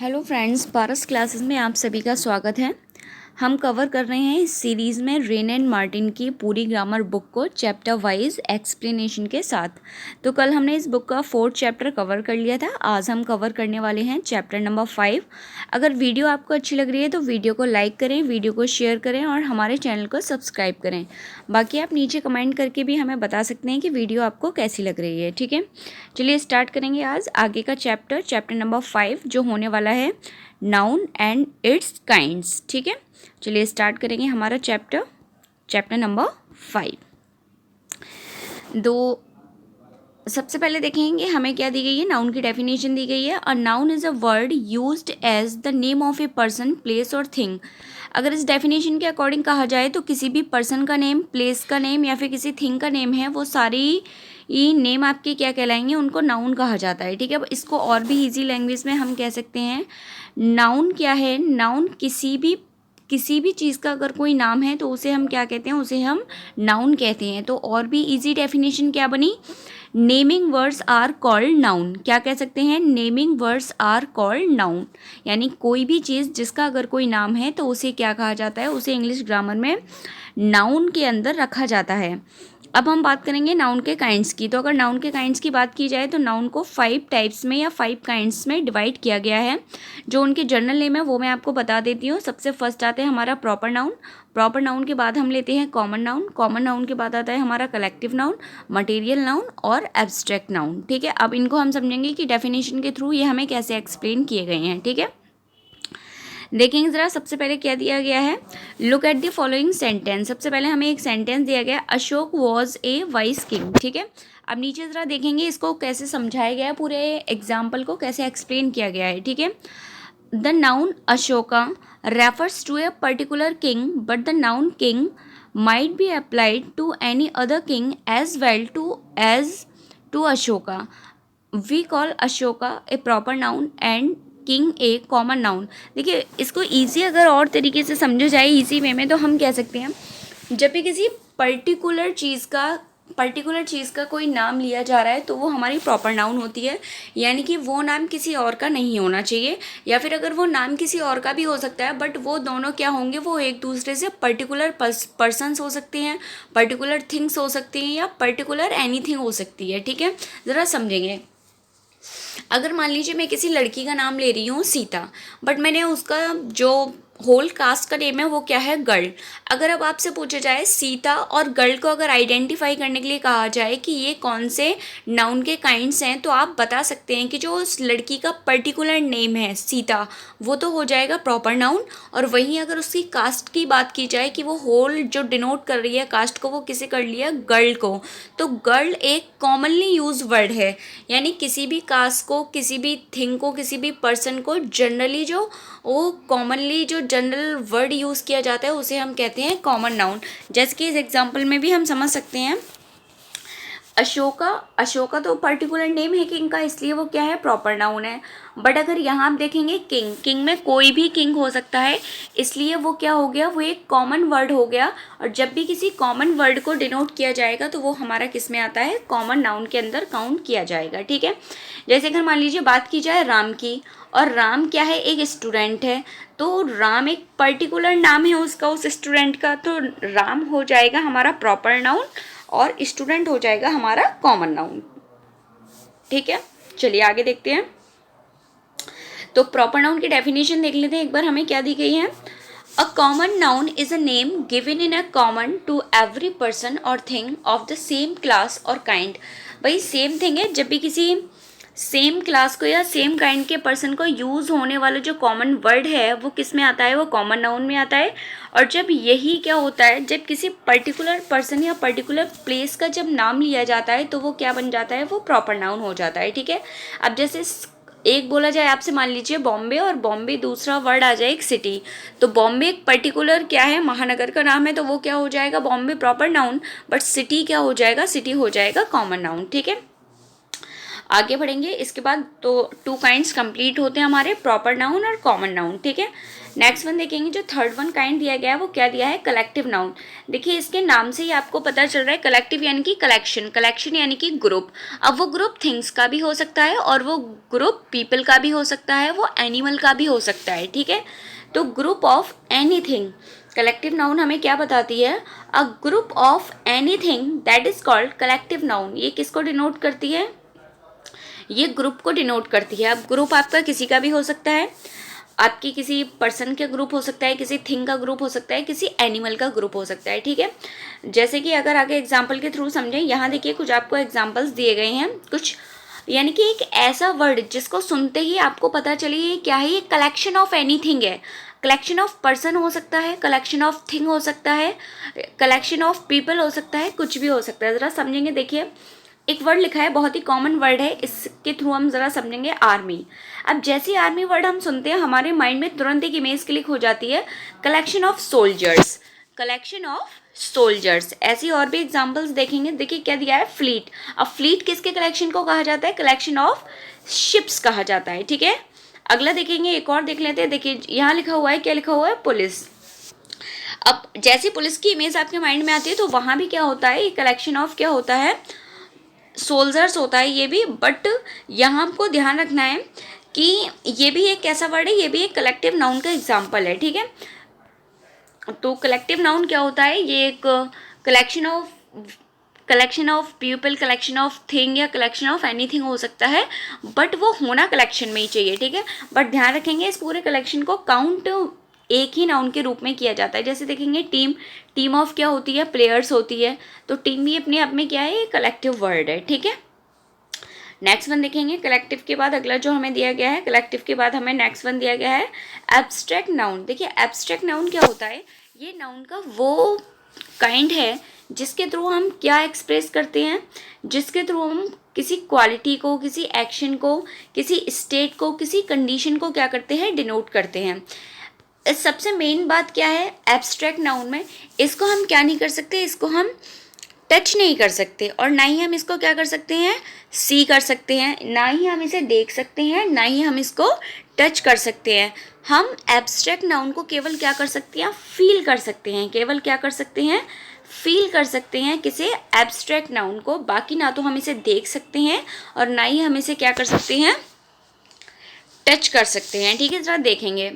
Hello friends, पारस classes में आप सभी का स्वागत है। हम कवर कर रहे हैं इस सीरीज़ में रेन एंड मार्टिन की पूरी ग्रामर बुक को चैप्टर वाइज एक्सप्लेनेशन के साथ। तो कल हमने इस बुक का 4th चैप्टर कवर कर लिया था। आज हम कवर करने वाले हैं चैप्टर नंबर 5। अगर वीडियो आपको अच्छी लग रही है तो वीडियो को लाइक करें, वीडियो को शेयर करें और हमारे चैनल को सब्सक्राइब करें। बाकी आप नीचे कमेंट करके भी हमें बता सकते हैं कि वीडियो आपको कैसी लग रही है। ठीक है, चलिए स्टार्ट करेंगे आज आगे का चैप्टर नंबर 5 जो होने वाला है नाउन एंड इट्स काइंड्स। ठीक है, चलिए स्टार्ट करेंगे हमारा चैप्टर नंबर 5। सबसे पहले देखेंगे हमें क्या दी गई है। नाउन की डेफिनेशन दी गई है। A noun is a word used as the name of a person, place और थिंग। अगर इस डेफिनेशन के अकॉर्डिंग कहा जाए तो किसी भी पर्सन का नेम, प्लेस का नेम या फिर किसी थिंग का नेम है, वो सारी ये नेम आपके क्या कहलाएंगे, उनको नाउन कहा जाता है। ठीक है, अब इसको और भी इजी लैंग्वेज में हम कह सकते हैं नाउन क्या है। नाउन किसी भी चीज़ का अगर कोई नाम है तो उसे हम क्या कहते हैं, उसे हम नाउन कहते हैं। तो और भी इजी डेफिनेशन क्या बनी, naming words are called noun. क्या कह सकते हैं, naming words are called noun. यानी कोई भी चीज़ जिसका अगर कोई नाम है तो उसे क्या कहा जाता है, उसे इंग्लिश ग्रामर में नाउन के अंदर रखा जाता है। अब हम बात करेंगे नाउन के काइंड्स की। तो अगर नाउन के काइंड्स की बात की जाए तो नाउन को 5 टाइप्स में या 5 काइंड्स में डिवाइड किया गया है। जो उनके जनरल नेम है वो मैं आपको बता देती हूँ। सबसे फर्स्ट आता है हमारा प्रॉपर नाउन। प्रॉपर नाउन के बाद हम लेते हैं कॉमन नाउन। कॉमन नाउन के बाद आता है हमारा कलेक्टिव नाउन, मटेरियल नाउन और एब्स्ट्रैक्ट नाउन। ठीक है, अब इनको हम समझेंगे कि डेफिनेशन के थ्रू ये हमें कैसे एक्सप्लेन किए गए हैं। ठीक है, देखेंगे ज़रा सबसे पहले क्या दिया गया है। Look at the following sentence. सबसे पहले हमें एक सेंटेंस दिया गया है, Ashok was a wise king. ठीक है, अब नीचे ज़रा देखेंगे इसको कैसे समझाया गया है, पूरे एग्जाम्पल को कैसे एक्सप्लेन किया गया है। ठीक है, the noun Ashoka refers to a particular king but the noun king might be applied to any other king as well as to Ashoka. We call Ashoka a proper noun and king A common noun. देखिए, इसको easy अगर और तरीके से समझा जाए easy way में तो हम कह सकते हैं जब भी किसी पर्टिकुलर चीज़ का कोई नाम लिया जा रहा है तो वो हमारी प्रॉपर नाउन होती है। यानी कि वो नाम किसी और का नहीं होना चाहिए, या फिर अगर वो नाम किसी और का भी हो सकता है बट वो दोनों क्या होंगे, वो एक दूसरे से पर्टिकुलर पर्सन्स हो सकते हैं, पर्टिकुलर थिंग्स हो सकती हैं या पर्टिकुलर एनीथिंग हो सकती है। ठीक है, ज़रा समझेंगे। अगर मान लीजिए मैं किसी लड़की का नाम ले रही हूँ सीता, बट मैंने उसका जो होल कास्ट का नेम है वो क्या है, गर्ल। अगर अब आपसे पूछा जाए सीता और गर्ल को अगर आइडेंटिफाई करने के लिए कहा जाए कि ये कौन से नाउन के काइंड्स हैं, तो आप बता सकते हैं कि जो उस लड़की का पर्टिकुलर नेम है सीता, वो तो हो जाएगा प्रॉपर नाउन। और वहीं अगर उसकी कास्ट की बात की जाए कि वो होल जो डिनोट कर रही है कास्ट को, वो किसे कर लिया, गर्ल को, तो गर्ल एक कॉमनली यूज वर्ड है। यानी किसी भी कास्ट को, किसी भी थिंग को, किसी भी पर्सन को जनरली जो वो कॉमनली जो जनरल वर्ड यूज़ किया जाता है उसे हम कहते हैं कॉमन नाउन। जैसे कि इस एग्जांपल में भी हम समझ सकते हैं अशोका तो पर्टिकुलर नेम है किंग का, इसलिए वो क्या है, प्रॉपर नाउन है। बट अगर यहाँ आप देखेंगे किंग में कोई भी किंग हो सकता है, इसलिए वो क्या हो गया, वो एक कॉमन वर्ड हो गया। और जब भी किसी कॉमन वर्ड को डिनोट किया जाएगा तो वो हमारा किस में आता है, कॉमन नाउन के अंदर काउंट किया जाएगा। ठीक है, जैसे अगर मान लीजिए बात की जाए राम की, और राम क्या है, एक स्टूडेंट है, तो राम एक पर्टिकुलर नाम है उसका, उस स्टूडेंट का, तो राम हो जाएगा हमारा प्रॉपर नाउन और स्टूडेंट हो जाएगा हमारा कॉमन नाउन। ठीक है, चलिए आगे देखते हैं। तो प्रॉपर नाउन की डेफिनेशन देख लेते हैं एक बार, हमें क्या दी गई है। A common noun is a name given in a common to every person और thing of the same class और काइंड। भाई सेम थिंग है, जब भी किसी सेम क्लास को या सेम काइंड के पर्सन को यूज़ होने वाला जो कॉमन वर्ड है वो किस में आता है, वो कॉमन नाउन में आता है। और जब यही क्या होता है, जब किसी पर्टिकुलर पर्सन या पर्टिकुलर प्लेस का जब नाम लिया जाता है तो वो क्या बन जाता है, वो प्रॉपर नाउन हो जाता है। ठीक है, अब जैसे एक बोला जाए आपसे, मान लीजिए बॉम्बे, और बॉम्बे दूसरा वर्ड आ जाए एक सिटी, तो बॉम्बे एक पर्टिकुलर क्या है, महानगर का नाम है, तो वो क्या हो जाएगा, Bombay proper noun. But city क्या हो जाएगा, सिटी हो जाएगा कॉमन नाउन। ठीक है, आगे बढ़ेंगे इसके बाद तो 2 काइंड्स कंप्लीट होते हैं हमारे, प्रॉपर नाउन और कॉमन नाउन, ठीक है। नेक्स्ट वन देखेंगे, जो थर्ड वन काइंड दिया गया है वो क्या दिया है, कलेक्टिव नाउन। देखिए इसके नाम से ही आपको पता चल रहा है, कलेक्टिव यानी कि कलेक्शन, कलेक्शन यानी कि ग्रुप। अब वो ग्रुप थिंग्स का भी हो सकता है और वो ग्रुप पीपल का भी हो सकता है, वो एनिमल का भी हो सकता है, ठीक है। तो group of anything, collective noun हमें क्या बताती है, a group of anything that is called collective noun. ये किसको डिनोट करती है, ये ग्रुप को डिनोट करती है। अब ग्रुप आपका किसी का भी हो सकता है, आपकी किसी पर्सन का ग्रुप हो सकता है, किसी थिंग का ग्रुप हो सकता है, किसी एनिमल का ग्रुप हो सकता है, ठीक है। जैसे कि अगर आगे एग्जाम्पल के थ्रू समझें, यहाँ देखिए कुछ आपको एग्जाम्पल्स दिए गए हैं, कुछ यानी कि एक ऐसा वर्ड जिसको सुनते ही आपको पता चले ये क्या है, ये कलेक्शन ऑफ एनीथिंग है। कलेक्शन ऑफ पर्सन हो सकता है, कलेक्शन ऑफ थिंग हो सकता है, कलेक्शन ऑफ पीपल हो सकता है, कुछ भी हो सकता है। ज़रा समझेंगे, देखिए एक वर्ड लिखा है, बहुत ही कॉमन वर्ड है, इसके थ्रू हम ज़रा समझेंगे, आर्मी। अब जैसे ही आर्मी वर्ड हम सुनते हैं हमारे माइंड में तुरंत एक इमेज क्लिक हो जाती है, collection of soldiers, collection of soldiers. ऐसी और भी एग्जांपल्स देखेंगे, देखिए क्या दिया है, फ्लीट। अब फ्लीट किसके कलेक्शन को कहा जाता है, कलेक्शन ऑफ शिप्स कहा जाता है, ठीक है। अगला देखेंगे, एक और देख लेते हैं, देखिए यहाँ लिखा हुआ है, क्या लिखा हुआ है, पुलिस। अब जैसे पुलिस की इमेज आपके माइंड में आती है तो वहाँ भी क्या होता है, ये कलेक्शन ऑफ क्या होता है, सोल्जर्स होता है ये भी। बट यहाँ हमको ध्यान रखना है कि ये भी एक कैसा वर्ड है, ये भी एक कलेक्टिव नाउन का एग्जाम्पल है, ठीक है। तो कलेक्टिव नाउन क्या होता है, ये एक collection of people, collection of thing या कलेक्शन ऑफ एनीथिंग हो सकता है, बट वो होना कलेक्शन में ही चाहिए, ठीक है। बट ध्यान रखेंगे इस पूरे कलेक्शन को काउंट एक ही नाउन के रूप में किया जाता है। जैसे देखेंगे टीम, टीम ऑफ क्या होती है, प्लेयर्स होती है, तो टीम भी अपने आप में क्या है, कलेक्टिव वर्ड है, ठीक है। नेक्स्ट वन देखेंगे, कलेक्टिव के बाद अगला जो हमें दिया गया है, कलेक्टिव के बाद हमें नेक्स्ट वन दिया गया है एब्स्ट्रैक्ट नाउन। देखिए एब्स्ट्रैक्ट नाउन क्या होता है, ये नाउन का वो काइंड है जिसके थ्रू हम क्या एक्सप्रेस करते हैं, जिसके थ्रू हम किसी क्वालिटी को, किसी एक्शन को, किसी स्टेट को, किसी कंडीशन को क्या करते हैं, डिनोट करते हैं। सबसे मेन बात क्या है एब्स्ट्रैक्ट नाउन में, इसको हम क्या नहीं कर सकते, इसको हम टच नहीं कर सकते, और ना ही हम इसको क्या कर सकते हैं, सी कर सकते हैं, ना ही हम इसे देख सकते हैं, ना ही हम इसको टच कर सकते हैं। हम एब्स्ट्रैक्ट नाउन को केवल क्या कर सकते हैं, फील कर सकते हैं, केवल क्या कर सकते हैं, फील कर सकते हैं किसी एब्स्ट्रैक्ट नाउन को। बाकी ना तो हम इसे देख सकते हैं और ना ही हम इसे क्या कर सकते हैं, टच कर सकते हैं, ठीक है। ज़रा देखेंगे,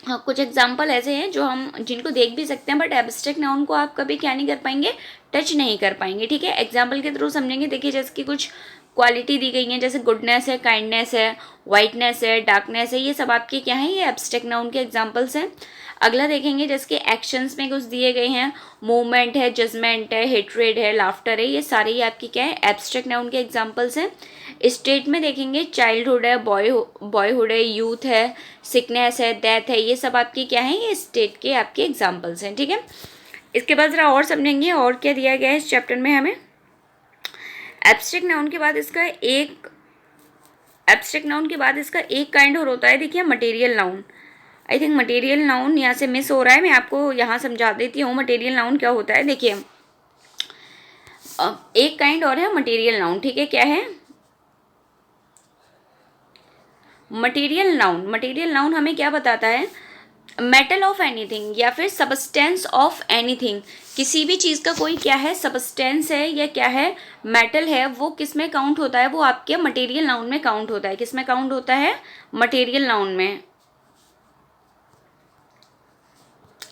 हाँ कुछ एग्जाम्पल ऐसे हैं जो हम जिनको देख भी सकते हैं, बट एब्स्ट्रैक्ट नाउन को आप कभी क्या नहीं कर पाएंगे, टच नहीं कर पाएंगे, ठीक है। एग्जाम्पल के थ्रू समझेंगे, देखिए जैसे कि कुछ क्वालिटी दी गई हैं, जैसे गुडनेस है, काइंडनेस है, वाइटनेस है, डार्कनेस है, ये सब आपके क्या हैं, ये एब्स्ट्रैक्ट नाउन के एग्जाम्पल्स हैं। अगला देखेंगे, जैसे कि एक्शंस में कुछ दिए गए हैं, मूवमेंट है, जजमेंट है, हेट्रेड है, लाफ्टर है, ये सारे ही आपकी क्या है, एब्स्ट्रैक्ट नाउन के एग्जाम्पल्स हैं। स्टेट में देखेंगे, चाइल्डहुड है, बॉयहुड है, यूथ है, सिकनेस है, डेथ है, ये सब आपके क्या हैं, ये स्टेट के आपके एग्जाम्पल्स हैं, ठीक है। इसके बाद ज़रा और समझेंगे और क्या दिया गया है इस चैप्टर में हमें। एब्स्ट्रैक्ट नाउन के बाद इसका एक काइंड और होता है, देखिए material noun. I think material noun यहाँ से मिस हो रहा है, मैं आपको यहाँ समझा देती हूँ मटेरियल नाउन क्या होता है। देखिए एक काइंड और है मटेरियल नाउन, ठीक है, क्या है मटेरियल नाउन। मटेरियल नाउन हमें क्या बताता है, मेटल ऑफ एनीथिंग या फिर सबस्टेंस ऑफ एनीथिंग, किसी भी चीज़ का कोई क्या है, सबस्टेंस है या क्या है, मेटल है, वो किस में काउंट होता है, वो आपके मटेरियल नाउन में काउंट होता है। किस में काउंट होता है, मटेरियल नाउन में।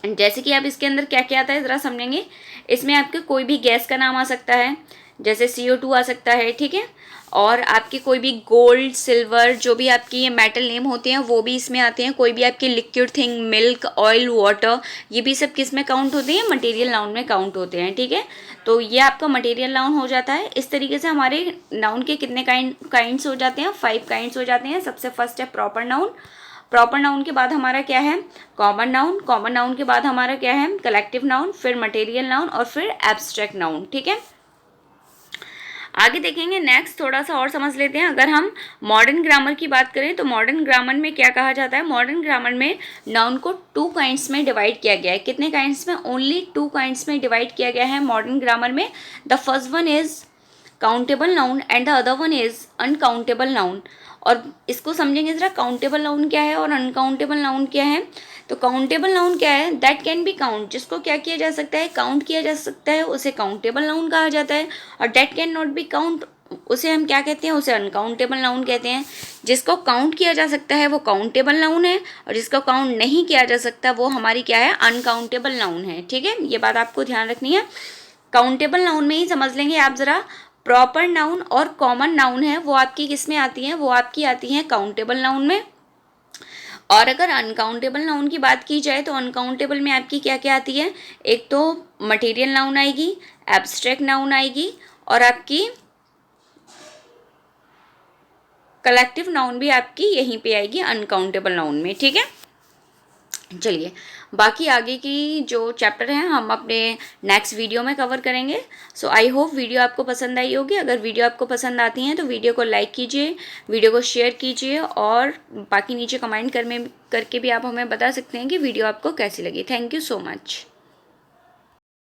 जैसे कि अब इसके अंदर क्या क्या आता है ज़रा समझेंगे, इसमें आपके कोई भी गैस का नाम आ सकता है, जैसे CO2 आ सकता है, ठीक है। और आपकी कोई भी गोल्ड, सिल्वर, जो भी आपकी ये मेटल नेम होते हैं वो भी इसमें आते हैं। कोई भी आपकी liquid thing, milk, oil, water, ये भी सब किस में काउंट होते हैं, मटेरियल नाउन में काउंट होते हैं, ठीक है। तो ये आपका मटेरियल नाउन हो जाता है। इस तरीके से हमारे नाउन के कितने काइंड्स हो जाते हैं, 5 काइंड्स हो जाते हैं। सबसे फर्स्ट है प्रॉपर नाउन, प्रॉपर नाउन के बाद हमारा क्या है, कॉमन नाउन, कॉमन नाउन के बाद हमारा क्या है, कलेक्टिव नाउन, फिर मटेरियल नाउन और फिर एब्स्ट्रैक्ट नाउन, ठीक है। आगे देखेंगे, नेक्स्ट थोड़ा सा और समझ लेते हैं। अगर हम मॉडर्न ग्रामर की बात करें तो मॉडर्न ग्रामर में क्या कहा जाता है, मॉडर्न ग्रामर में नाउन को 2 काइंड्स में डिवाइड किया गया है। कितने काइंड्स में, ओनली 2 काइंड्स में डिवाइड किया गया है मॉडर्न ग्रामर में। The first one is countable noun and the other one is uncountable noun. और इसको समझेंगे ज़रा, काउंटेबल नाउन क्या है और अनकाउंटेबल नाउन क्या है। तो काउंटेबल नाउन क्या है, दैट कैन बी काउंट, जिसको क्या किया जा सकता है, काउंट किया जा सकता है, उसे काउंटेबल नाउन कहा जाता है। और that can not be count, उसे हम क्या कहते हैं, उसे अनकाउंटेबल नाउन कहते हैं। जिसको काउंट किया जा सकता है वो काउंटेबल नाउन है, और जिसको काउंट नहीं किया जा सकता वो हमारी क्या है, अनकाउंटेबल नाउन है। ठीक है, ये बात आपको ध्यान रखनी है। काउंटेबल नाउन में ही समझ लेंगे आप ज़रा, प्रॉपर नाउन और कॉमन नाउन है वो आपकी किस में आती हैं, वो आपकी आती हैं काउंटेबल नाउन में। और अगर अनकाउंटेबल नाउन की बात की जाए तो अनकाउंटेबल में आपकी क्या क्या आती है, एक तो मटेरियल नाउन आएगी, एब्स्ट्रैक्ट नाउन आएगी, और आपकी कलेक्टिव नाउन भी आपकी यहीं पे आएगी अनकाउंटेबल नाउन में। ठीक है, चलिए बाकी आगे की जो चैप्टर हैं हम अपने नेक्स्ट वीडियो में कवर करेंगे। सो आई होप वीडियो आपको पसंद आई होगी। अगर वीडियो आपको पसंद आती हैं तो वीडियो को लाइक कीजिए, वीडियो को शेयर कीजिए, और बाकी नीचे कमेंट करके भी आप हमें बता सकते हैं कि वीडियो आपको कैसी लगी। Thank you so much.